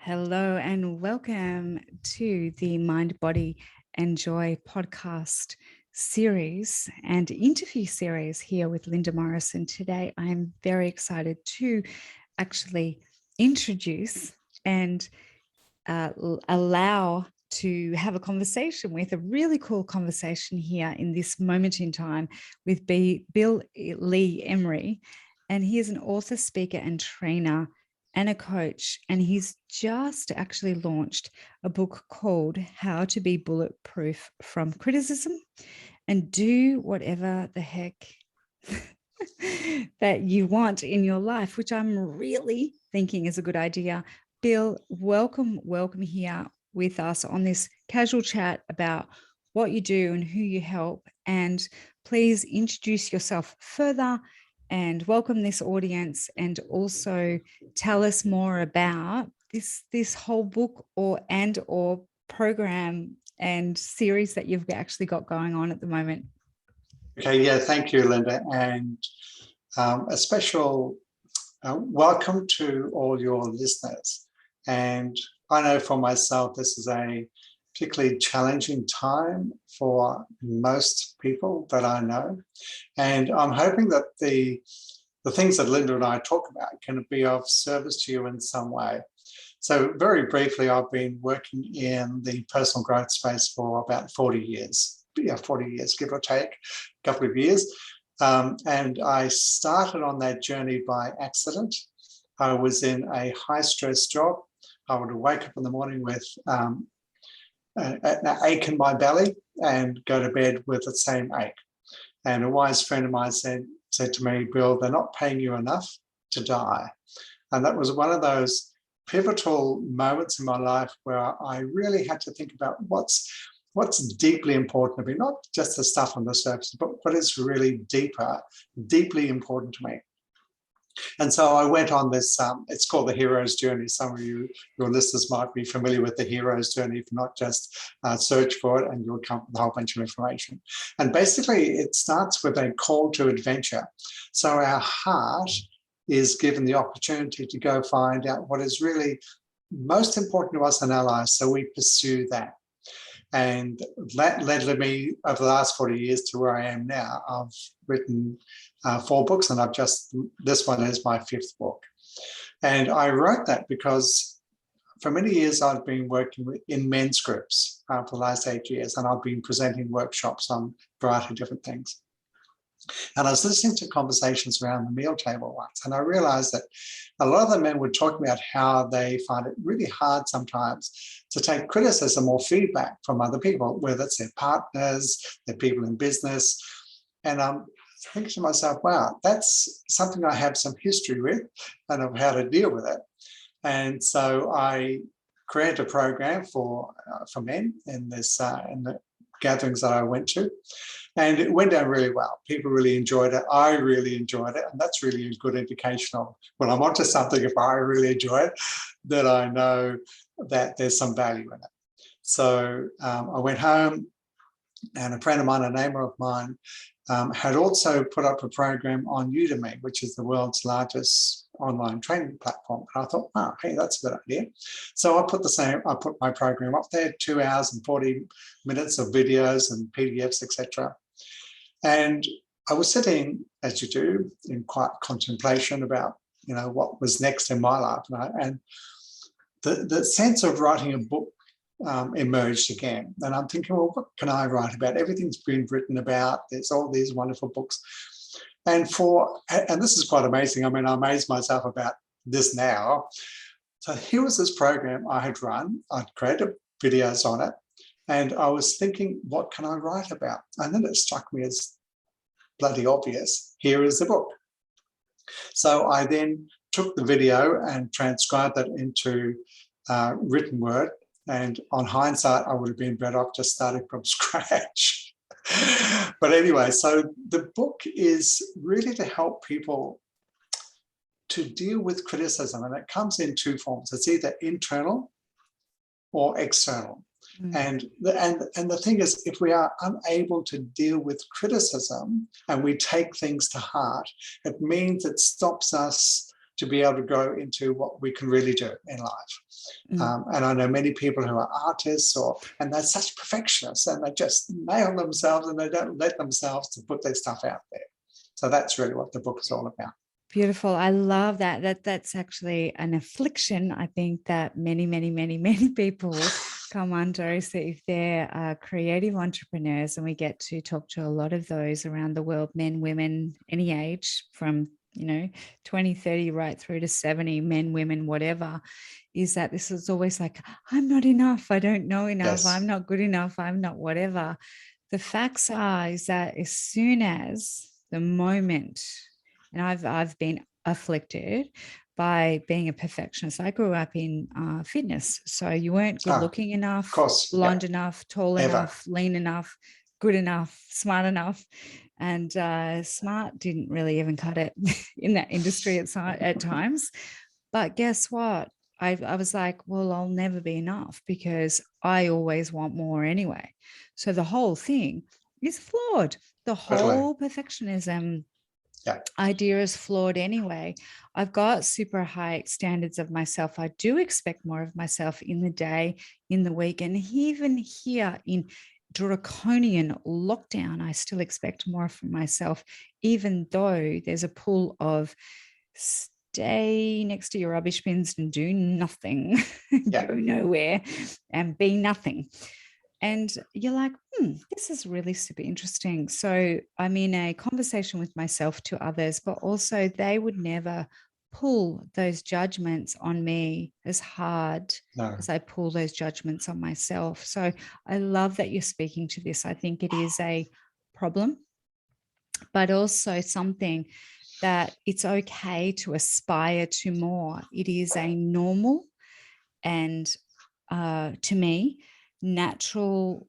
Hello and welcome to the Mind, Body and Joy podcast series and interview series here with Linda Morrison. Today, I'm very excited to actually introduce and allow to have a conversation with a really cool conversation here in this moment in time with Bill Lee-Emery. And he is an author, speaker and trainer and a coach. And he's just actually launched a book called How to Be Bulletproof from Criticism and Do Whatever the Heck that you want in your life, which I'm really thinking is a good idea. Bill, welcome here with us on this casual chat about what you do and who you help. And please introduce yourself further and welcome this audience, and also tell us more about this whole book or program and series that you've actually got going on at the moment. Okay, yeah, thank you, Linda, and a special welcome to all your listeners. And I know for myself, this is a particularly challenging time for most people that I know. And I'm hoping that the things that Linda and I talk about can be of service to you in some way. So very briefly, I've been working in the personal growth space for about 40 years. Yeah, 40 years, give or take, a couple of years. And I started on that journey by accident. I was in a high-stress job. I would wake up in the morning with an ache in my belly and go to bed with the same ache. And a wise friend of mine said to me, Bill, they're not paying you enough to die. And that was one of those pivotal moments in my life where I really had to think about what's deeply important to me, not just the stuff on the surface, but what is really deeply important to me. And so I went on this, it's called the hero's journey. Some of your listeners might be familiar with the hero's journey. If not, just search for it and you'll come with a whole bunch of information. And basically it starts with a call to adventure. So our heart is given the opportunity to go find out what is really most important to us in our lives. So we pursue that. And that led me over the last 40 years to where I am now. I've written 4 books, and this one is my 5th book. And I wrote that because for many years I've been working in men's groups for the last 8 years, and I've been presenting workshops on a variety of different things. And I was listening to conversations around the meal table once, and I realized that a lot of the men were talking about how they find it really hard sometimes to take criticism or feedback from other people, whether it's their partners, their people in business. And I'm thinking to myself, wow, that's something I have some history with and of how to deal with it. And so I created a program for men in the gatherings that I went to. And it went down really well. People really enjoyed it. I really enjoyed it. And that's really a good indication of when I'm onto something, if I really enjoy it, that I know that there's some value in it. So I went home, and a friend of mine, a neighbor of mine, had also put up a program on Udemy, which is the world's largest online training platform. And I thought, wow, hey, that's a good idea. So I put my program up there, 2 hours and 40 minutes of videos and PDFs, etc. And I was sitting, as you do, in quiet contemplation about, what was next in my life. And the sense of writing a book emerged again. And I'm thinking, well, what can I write about? Everything's been written about. There's all these wonderful books. And this is quite amazing. I mean, I amaze myself about this now. So here was this program I had run. I'd created videos on it. And I was thinking, what can I write about? And then it struck me as bloody obvious. Here is the book. So I then took the video and transcribed that into written word. And on hindsight, I would have been better off just starting from scratch. But anyway, so the book is really to help people to deal with criticism. And it comes in 2 forms. It's either internal or external. And the thing is, if we are unable to deal with criticism and we take things to heart, it means it stops us to be able to grow into what we can really do in life. And I know many people who are artists and they're such perfectionists and they just nail themselves and they don't let themselves to put their stuff out there. So that's really what the book is all about. Beautiful. I love that. That's actually an affliction, I think, that many, many, many, many people come under. So if they're creative entrepreneurs, and we get to talk to a lot of those around the world, men, women, any age, from 20, 30, right through to 70, men, women, whatever, is that this is always like, I'm not enough. I don't know enough. Yes. I'm not good enough. I'm not whatever. The facts are is that as soon as the moment, and I've been afflicted by being a perfectionist. I grew up in fitness. So you weren't good looking enough, of course, blonde enough, tall enough, lean enough, good enough, smart enough. And smart didn't really even cut it in that industry at times. But guess what? I was like, well, I'll never be enough because I always want more anyway. So the whole thing is flawed. The whole perfectionism idea is flawed anyway. I've got super high standards of myself. I do expect more of myself in the day, in the week, and even here in draconian lockdown, I still expect more from myself, even though there's a pull of stay next to your rubbish bins and do nothing, go nowhere and be nothing. And you're like, this is really super interesting. So I'm in a conversation with myself to others, but also they would never pull those judgments on me as hard as I pull those judgments on myself. So I love that you're speaking to this. I think it is a problem, but also something that it's okay to aspire to more. It is a normal and, to me, natural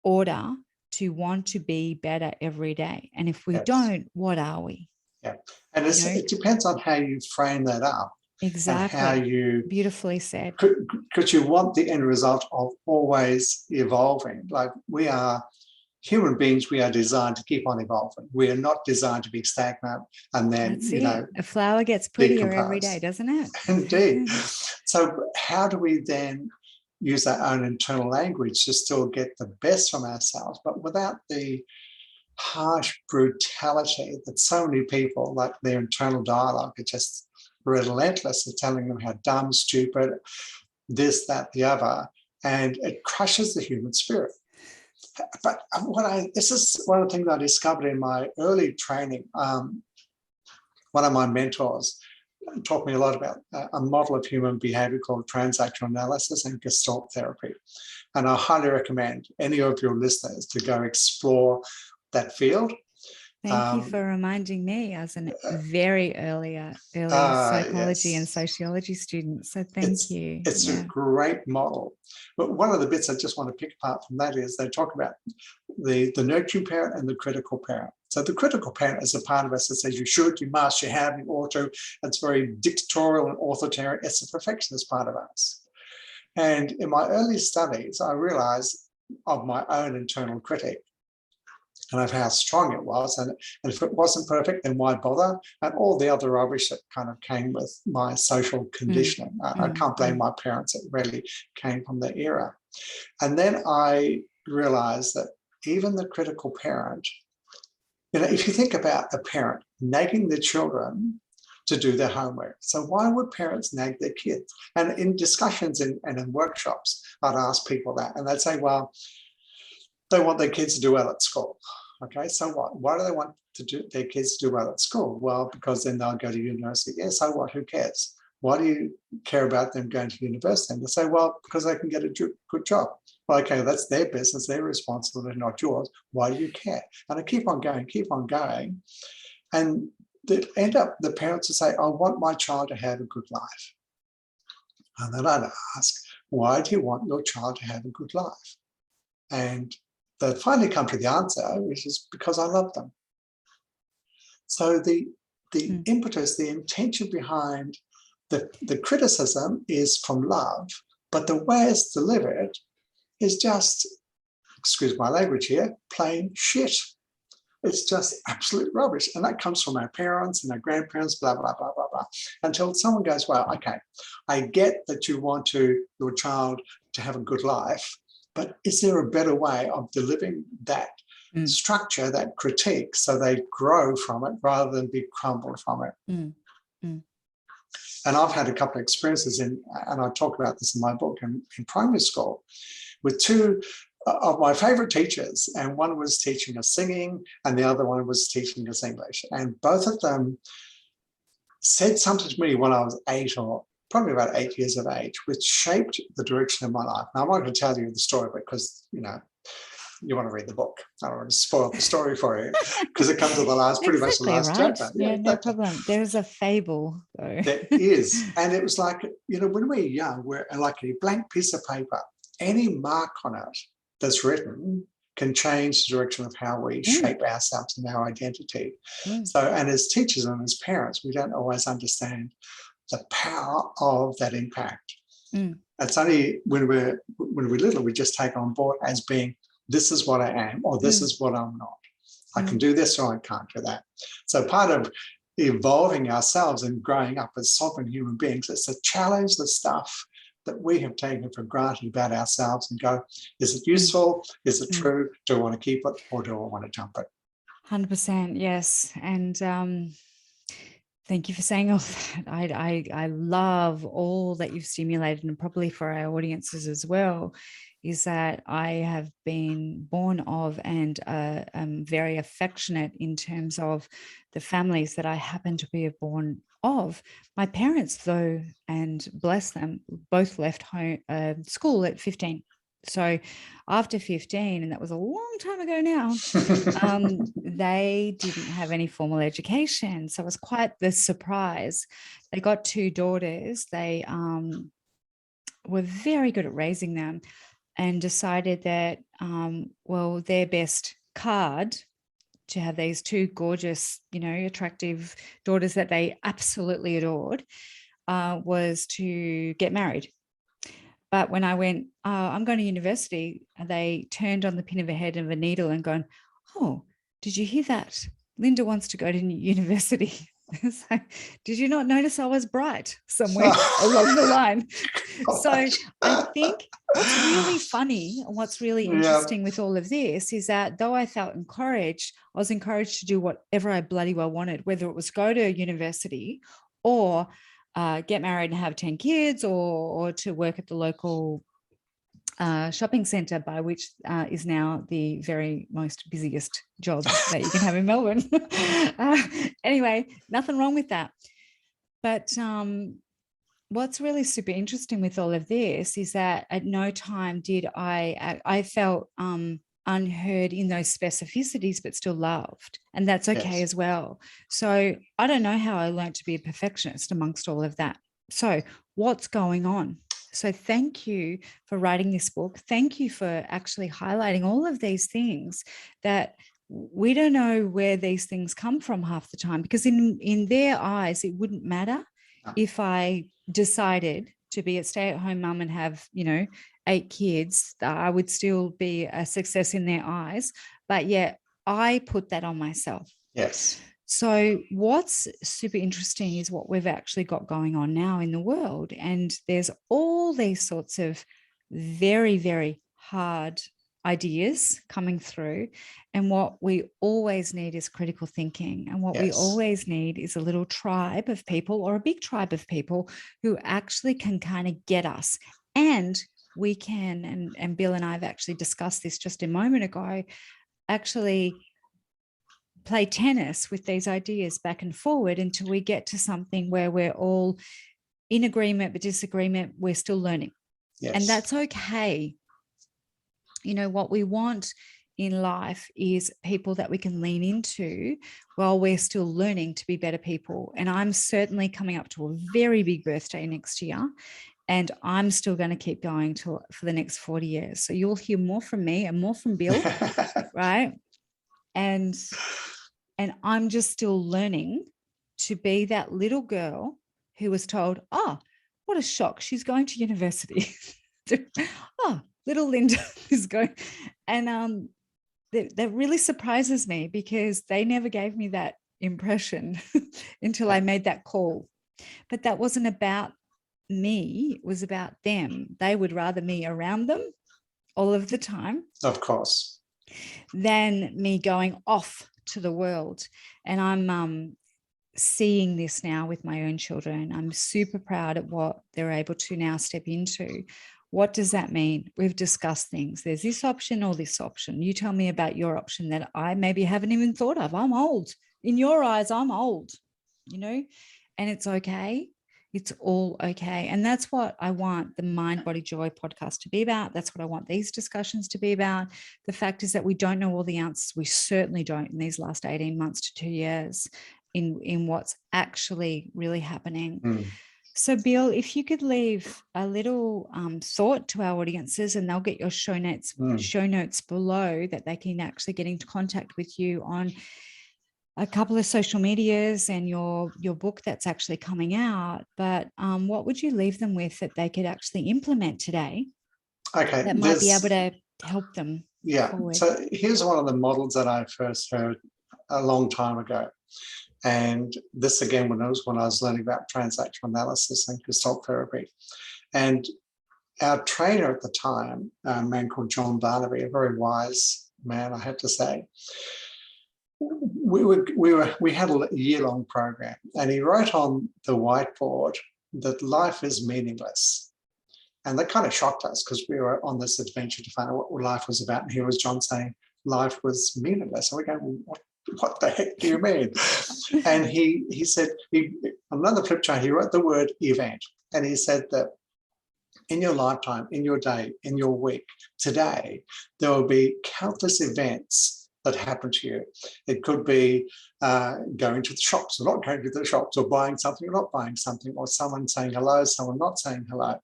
order to want to be better every day. And if we don't, what are we? Yeah. And it depends on how you frame that up. Exactly. And how you beautifully said. Because you want the end result of always evolving. Like we are human beings, we are designed to keep on evolving. We are not designed to be stagnant and then, a flower gets prettier every day, doesn't it? Indeed. So how do we then use our own internal language to still get the best from ourselves, but without the harsh brutality that so many people, like their internal dialogue, are just relentless at telling them how dumb, stupid, this, that, the other, and it crushes the human spirit. But this is one of the things I discovered in my early training. One of my mentors taught me a lot about a model of human behavior called transactional analysis and Gestalt therapy. And I highly recommend any of your listeners to go explore that field. Thank you for reminding me as a very early psychology and sociology student. So thank you. It's a great model. But one of the bits I just want to pick apart from that is they talk about the nurturing parent and the critical parent. So the critical parent is a part of us that says you should, you must, you have, you ought to. It's very dictatorial and authoritarian. It's a perfectionist part of us. And in my early studies, I realized of my own internal critic and of how strong it was. And if it wasn't perfect, then why bother? And all the other rubbish that kind of came with my social conditioning. I can't blame my parents. It really came from the era. And then I realized that even the critical parent, if you think about a parent nagging their children to do their homework. So why would parents nag their kids? And in discussions and in workshops, I'd ask people that, and they'd say, well, they want their kids to do well at school. Okay, so what? Why do they want their kids to do well at school? Well, because then they'll go to university. Yeah, so what? Who cares? Why do you care about them going to university? And they say, well, because they can get a good job. Well, okay, that's their business, their responsibility, not yours. Why do you care? And I keep on going. And they end up, the parents will say, I want my child to have a good life. And then I'd ask, why do you want your child to have a good life? And they finally come to the answer, which is because I love them. So the impetus, the intention behind the criticism is from love, but the way it's delivered is just, excuse my language here, plain shit. It's just absolute rubbish. And that comes from our parents and our grandparents, blah, blah, blah, blah, blah. Until someone goes, well, okay, I get that you want your child to have a good life, but is there a better way of delivering that structure, that critique, so they grow from it rather than be crumbled from it? And I've had a couple of experiences and I talk about this in my book, in primary school, with two of my favorite teachers. And one was teaching us singing and the other one was teaching us English. And both of them said something to me when I was 8 or probably about 8 years of age, which shaped the direction of my life. Now, I'm not going to tell you the story because, you want to read the book. I don't want to spoil the story for you because it comes to the last, pretty much the last chapter. Yeah, no problem. There's a fable, though. There is. And it was like, when we're young, we're like a blank piece of paper. Any mark on it that's written can change the direction of how we shape ourselves and our identity. So, and as teachers and as parents, we don't always understand the power of that impact. It's only when we're little, we just take on board as being, this is what I am, or this is what I'm not. I can do this or I can't do that. So part of evolving ourselves and growing up as sovereign human beings is to challenge the stuff that we have taken for granted about ourselves and go, is it useful? Is it true? Do I want to keep it or do I want to jump it? 100%, yes. And thank you for saying all that. I love all that you've stimulated, and probably for our audiences as well, is that I have been born of and am very affectionate in terms of the families that I happen to be born of. My parents, though, and bless them, both left home school at 15. So after 15, and that was a long time ago now, they didn't have any formal education. So it was quite the surprise. They got 2 daughters. They were very good at raising them and decided that, their best card to have these 2 gorgeous, attractive daughters that they absolutely adored was to get married. But when I went, I'm going to university, they turned on the pin of a head of a needle and gone, oh, did you hear that? Linda wants to go to university. So, did you not notice I was bright somewhere along the line? So I think what's really funny and what's really interesting with all of this is that though I felt encouraged, I was encouraged to do whatever I bloody well wanted, whether it was go to university or get married and have 10 kids or to work at the local shopping centre, by which is now the very most busiest job that you can have in Melbourne. Anyway, nothing wrong with that. But what's really super interesting with all of this is that at no time did I felt unheard in those specificities, but still loved. And that's okay as well. So I don't know how I learned to be a perfectionist amongst all of that. So what's going on? So thank you for writing this book. Thank you for actually highlighting all of these things that we don't know where these things come from half the time, because in their eyes, it wouldn't matter if I decided to be a stay-at-home mum and have, 8 kids, I would still be a success in their eyes. But yet I put that on myself. Yes. So what's super interesting is what we've actually got going on now in the world. And there's all these sorts of very, very hard ideas coming through. And what we always need is critical thinking. And what we always need is a little tribe of people or a big tribe of people who actually can kind of get us. And we can, and Bill and I have actually discussed this just a moment ago, actually play tennis with these ideas back and forward until we get to something where we're all in agreement, but disagreement, we're still learning. And that's okay. What we want in life is people that we can lean into while we're still learning to be better people. And I'm certainly coming up to a very big birthday next year, and I'm still going to keep going for the next 40 years. So you'll hear more from me and more from Bill, right? And I'm just still learning to be that little girl who was told, oh, what a shock, she's going to university. Oh, little Linda is going. And that really surprises me, because they never gave me that impression until I made that call. But that wasn't about me, it was about them. They would rather me around them all of the time, of course, than me going off to the world. And I'm seeing this now with my own children. I'm super proud at what they're able to now step into. What does that mean? We've discussed things. There's this option or this option. You tell me about your option that I maybe haven't even thought of. I'm old. In your eyes, I'm old, and it's okay. It's all okay. And that's what I want the Mind, Body, Joy podcast to be about. That's what I want these discussions to be about. The fact is that we don't know all the answers. We certainly don't in these last 18 months to 2 years in what's actually really happening. So, Bill, if you could leave a little thought to our audiences, and they'll get your show notes below, that they can actually get into contact with you on a couple of social medias and your book that's actually coming out. But what would you leave them with that they could actually implement today? Okay, that might be able to help them. Yeah. Forward. So here's one of the models that I first heard a long time ago. And this again, when I was learning about transactional analysis and gestalt therapy. And our trainer at the time, a man called John Barnaby, a very wise man, I have to say, we had a year-long program, and he wrote on the whiteboard that life is meaningless. And that kind of shocked us, because we were on this adventure to find out what life was about. And here was John saying life was meaningless. And we go, well, what the heck do you mean? And he said, on another flip chart, he wrote the word event. And he said that in your lifetime, in your day, in your week, today, there will be countless events that happen to you. It could be going to the shops or not going to the shops, or buying something or not buying something, or someone saying hello, someone not saying hello.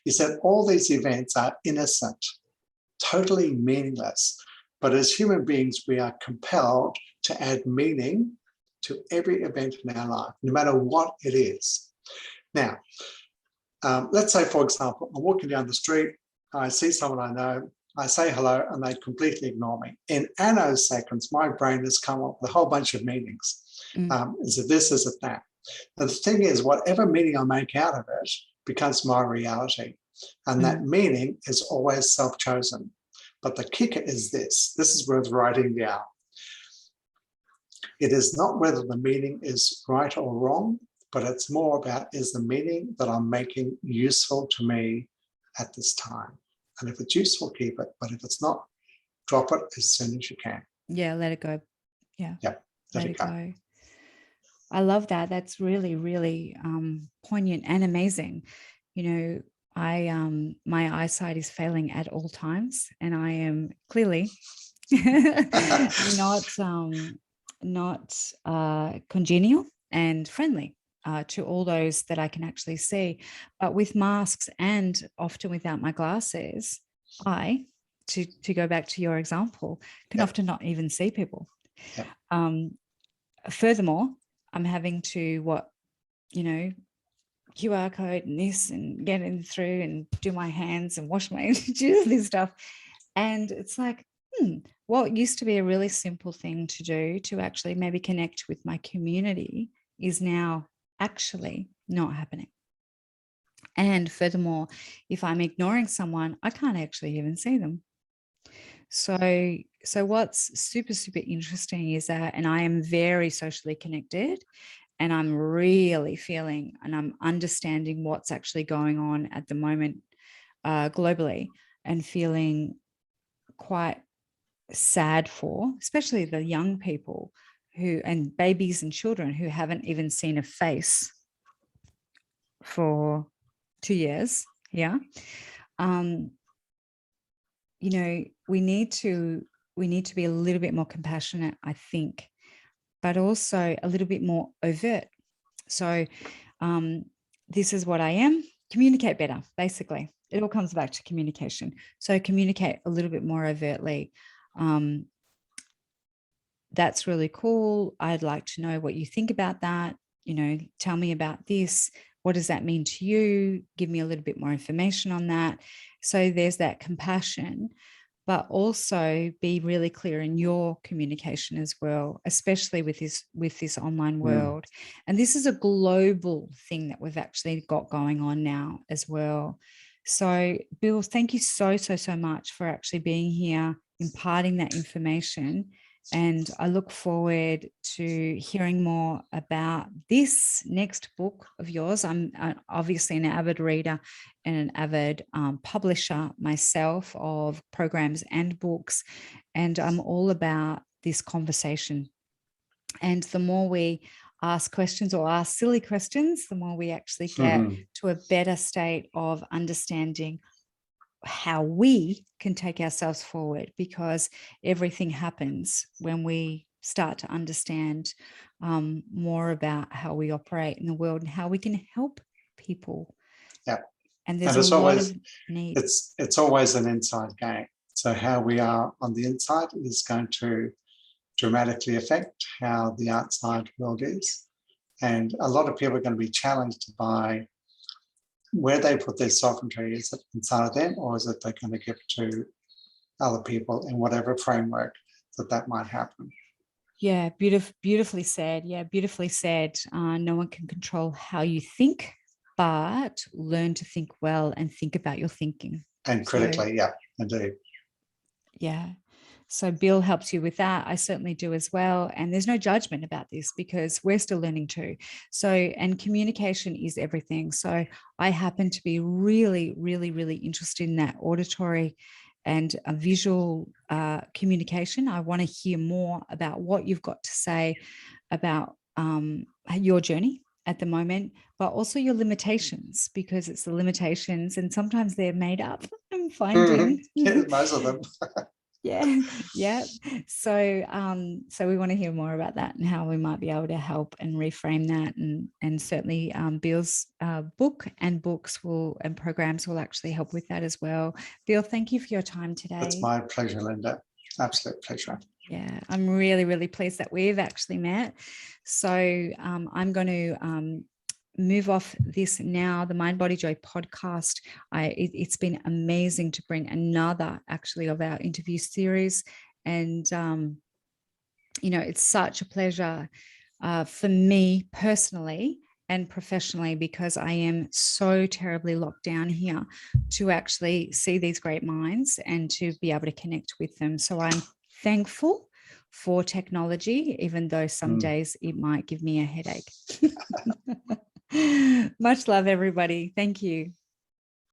He said all these events are innocent, totally meaningless. But as human beings, we are compelled to add meaning to every event in our life, no matter what it is. Now, let's say, for example, I'm walking down the street, I see someone I know, I say hello, and they completely ignore me. In nanoseconds, my brain has come up with a whole bunch of meanings. Is it this, is it that? And the thing is, whatever meaning I make out of it becomes my reality. And that meaning is always self-chosen. But the kicker is this is worth writing down. It is not whether the meaning is right or wrong, but it's more about, is the meaning that I'm making useful to me at this time? And if it's useful, keep it. But if it's not, drop it as soon as you can. Yeah, let it go. Yeah, let it go. I love that. That's really, really poignant and amazing. I my eyesight is failing at all times, and I am clearly not congenial and friendly to all those that I can actually see. But with masks and often without my glasses, to go back to your example, can often not even see people. Furthermore, I'm having to QR code and this and get in through and do my hands and wash my do this stuff. And it's like, what used to be a really simple thing to do to actually maybe connect with my community is now actually not happening. And furthermore, if I'm ignoring someone, I can't actually even see them. So what's super, super interesting is that, and I am very socially connected, and I'm really feeling and I'm understanding what's actually going on at the moment globally, and feeling quite sad for, especially the young people and babies and children who haven't even seen a face for 2 years. Yeah. We need to be a little bit more compassionate, I think, but also a little bit more overt. So this is what I am. Communicate better, basically. It all comes back to communication. So communicate a little bit more overtly. That's really cool. I'd like to know what you think about that. Tell me about this. What does that mean to you? Give me a little bit more information on that. So there's that compassion, but also be really clear in your communication as well, especially with this online world. And this is a global thing that we've actually got going on now as well. So Bill, thank you so much for actually being here, imparting that information. And I look forward to hearing more about this next book of yours. I'm obviously an avid reader and an avid publisher myself of programs and books. And I'm all about this conversation. And the more we ask questions or ask silly questions, the more we actually get to a better state of understanding how we can take ourselves forward, because everything happens when we start to understand more about how we operate in the world and how we can help people. Yeah. And there's a lot of need. It's always an inside game. So how we are on the inside is going to dramatically affect how the outside world is. And a lot of people are going to be challenged by where they put their sovereignty. Is it inside of them, or is it they're going to give to other people in whatever framework that might happen? Yeah, beautifully said. Yeah, beautifully said. No one can control how you think, but learn to think well and think about your thinking. And critically, yeah, indeed. Yeah. So Bill helps you with that. I certainly do as well. And there's no judgment about this because we're still learning too. So, and communication is everything. So I happen to be really, really, really interested in that auditory and a visual communication. I want to hear more about what you've got to say about your journey at the moment, but also your limitations, because it's the limitations and sometimes they're made up. I'm finding most of them. Yeah. So we want to hear more about that and how we might be able to help and reframe that, and certainly Bill's book and books and programs will actually help with that as well. Bill, thank you for your time today. It's my pleasure, Linda. Absolute pleasure. Yeah, I'm really, really pleased that we've actually met. So I'm going to move off this now, the Mind Body Joy podcast. It's been amazing to bring another actually of our interview series, and it's such a pleasure for me personally and professionally, because I am so terribly locked down here to actually see these great minds and to be able to connect with them. So I'm thankful for technology, even though some days it might give me a headache. Much love, everybody. Thank you.